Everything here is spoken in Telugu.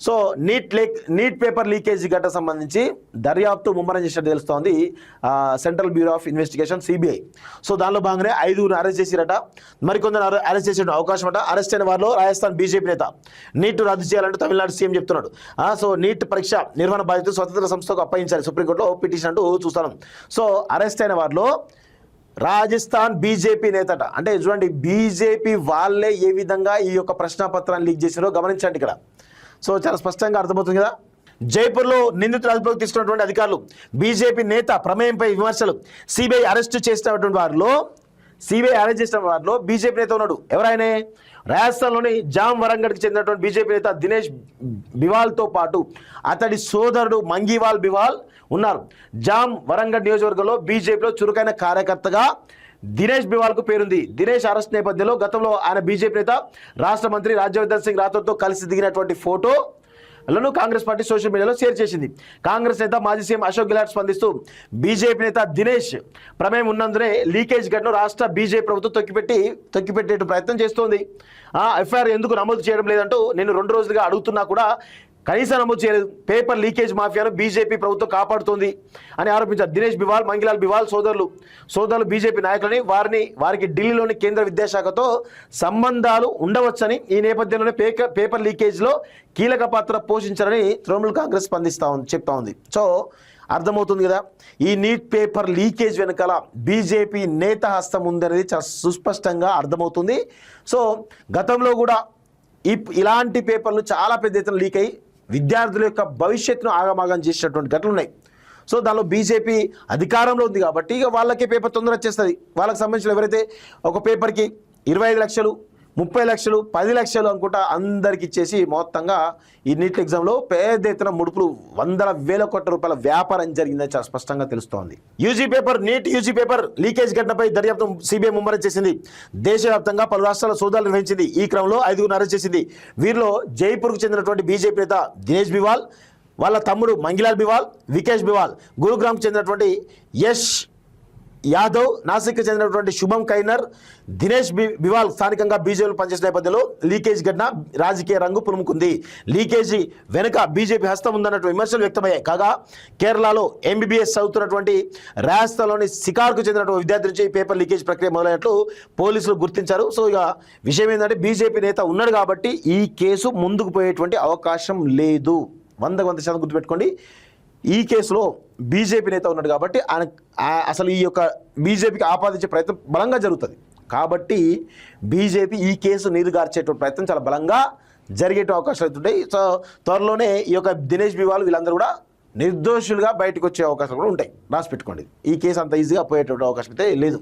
సో నీట్ పేపర్ లీకేజీ ఘటన సంబంధించి దర్యాప్తు ముమ్మరం చేసినట్టు తెలుస్తోంది central bureau of investigation CBI. So దానిలో భాగంగానే 5గురు అరెస్ట్ చేసిరట, మరికొందరు అరెస్ట్ చేసే అవకాశం అట. అరెస్ట్ అయిన వారిలో రాజస్థాన్ బీజేపీ నేత నీట్ రద్దు చేయాలంటూ తమిళనాడు సీఎం చెప్తున్నాడు. సో నీట్ పరీక్ష నిర్వహణ బాధ్యత స్వతంత్ర సంస్థకు అప్పగించాలి సుప్రీంకోర్టులో పిటిషన్ అంటూ చూస్తాను. సో అరెస్ట్ అయిన వారిలో రాజస్థాన్ బీజేపీ నేతట. అంటే చూడండి, బీజేపీ వాళ్ళే ఏ విధంగా ఈ యొక్క ప్రశ్నాపత్రాన్ని లీక్ చేసినారో గమనించండి ఇక్కడ. సో చాలా స్పష్టంగా అర్థమవుతుంది కదా. జైపూర్లో నిందితులు అదుపులోకి తీసుకున్నటువంటి అధికారులు, బీజేపీ నేత ప్రమేయంపై విమర్శలు, సిబిఐ అరెస్ట్ చేసినటువంటి వారిలో బీజేపీ నేత ఉన్నాడు. ఎవరైనా రాజస్థాన్లోని జామ్ వరంగడ్కి చెందినటువంటి బీజేపీ నేత దినేష్ బివాల్తో పాటు అతడి సోదరుడు మంగీవాల్ బివాల్ ఉన్నారు. జామ్ వరంగడ్ నియోజకవర్గంలో బీజేపీలో చురుకైన కార్యకర్తగా దినేష్ బివాల్కు పేరుంది. దినేష్ అరెస్ట్ నేపథ్యంలో గతంలో ఆయన బీజేపీ నేత రాష్ట్ర మంత్రి రాజ్యవర్ధన్ సింగ్ రాథోడ్తో కలిసి దిగినటువంటి ఫోటోలను కాంగ్రెస్ పార్టీ సోషల్ మీడియాలో షేర్ చేసింది. కాంగ్రెస్ నేత మాజీ సీఎం అశోక్ గెహ్లాట్ స్పందిస్తూ బీజేపీ నేత దినేష్ ప్రమేయం ఉన్నందునే లీకేజ్ ఘటన రాష్ట్ర బీజేపీ ప్రభుత్వం తొక్కిపెట్టే ప్రయత్నం చేస్తోంది. ఎఫ్ఐఆర్ ఎందుకు నమోదు చేయడం లేదంటూ నేను 2 రోజులుగా అడుగుతున్నా కూడా కనీసం నమోదు చేయలేదు. పేపర్ లీకేజ్ మాఫియాను బీజేపీ ప్రభుత్వం కాపాడుతోంది అని ఆరోపించారు. దినేష్ బివాల్, మంగిలాల్ బివాల్ సోదరులు బీజేపీ నాయకులని, వారికి ఢిల్లీలోని కేంద్ర విద్యాశాఖతో సంబంధాలు ఉండవచ్చని, ఈ నేపథ్యంలోనే పేపర్ లీకేజ్లో కీలక పాత్ర పోషించారని తృణమూల్ కాంగ్రెస్ చెప్తా ఉంది. సో అర్థమవుతుంది కదా, ఈ నీట్ పేపర్ లీకేజ్ వెనకాల బీజేపీ నేత హస్తం ఉందనేది చాలా సుస్పష్టంగా అర్థమవుతుంది. సో గతంలో కూడా ఇలాంటి పేపర్లు చాలా పెద్ద ఎత్తున లీక్ అయ్యి విద్యార్థుల యొక్క భవిష్యత్తును ఆగమాగం చేసేటటువంటి ఘటనలు ఉన్నాయి. సో దానిలో బీజేపీ అధికారంలో ఉంది కాబట్టి ఇక వాళ్ళకే పేపర్ తొందర వచ్చేస్తుంది. వాళ్ళకి సంబంధించిన ఎవరైతే ఒక పేపర్కి 25 లక్షలు, 30 లక్షలు, 10 లక్షలు అనుకుంటా అందరికి ఇచ్చేసి మొత్తంగా ఈ నీట్ ఎగ్జామ్లో పెద్ద ఎత్తున ముడుపులు 100,000 కోట్ల రూపాయల వ్యాపారం జరిగిందని చాలా స్పష్టంగా తెలుస్తోంది. నీట్ యూజీ పేపర్ లీకేజ్ ఘటనపై దర్యాప్తు సిబిఐ ముమ్మరం చేసింది. దేశవ్యాప్తంగా పలు రాష్ట్రాల సోదాలు నిర్వహించింది. ఈ క్రమంలో 5గురు అరెస్ట్ చేసింది. వీరిలో జైపూర్కు చెందినటువంటి బీజేపీ నేత దినేష్ బివాల్, వాళ్ళ తమ్ముడు మంగిలాల్ బివాల్, వికేష్ బివాల్, గురుగ్రామ్కు చెందినటువంటి యష్ యాదవ్, నాసిక్కి చెందినటువంటి శుభం కైనర్, దినేష్ బివాల్ స్థానికంగా బీజేపీలో పనిచేసిన నేపథ్యంలో లీకేజ్ ఘటన రాజకీయ రంగు పులుముకుంది. లీకేజీ వెనుక బీజేపీ హస్తం ఉందన్నట్టు విమర్శలు వ్యక్తమయ్యాయి. కాగా కేరళలో ఎంబీబీఎస్ చదువుతున్నటువంటి రాజస్థాన్లోని సికార్కు చెందినటువంటి విద్యార్థి నుంచి పేపర్ లీకేజ్ ప్రక్రియ మొదలైనట్లు పోలీసులు గుర్తించారు. సో ఇక విషయం ఏంటంటే, బీజేపీ నేత ఉన్నాడు కాబట్టి ఈ కేసు ముందుకు పోయేటువంటి అవకాశం లేదు. 100% గుర్తుపెట్టుకోండి. ఈ కేసులో బీజేపీ నేత ఉన్నాడు కాబట్టి అసలు ఈ యొక్క బీజేపీకి ఆపాదించే ప్రయత్నం బలంగా జరుగుతుంది. కాబట్టి బీజేపీ ఈ కేసు నీరుగార్చేటువంటి ప్రయత్నం చాలా బలంగా జరిగే అవకాశాలు అవుతుంటాయి. సో త్వరలోనే ఈ యొక్క దినేష్ బివాల్ వీళ్ళందరూ కూడా నిర్దోషులుగా బయటకు వచ్చే అవకాశాలు కూడా ఉంటాయి. రాసి పెట్టుకోండి. ఈ కేసు అంత ఈజీగా పోయేటువంటి అవకాశం అయితే లేదు.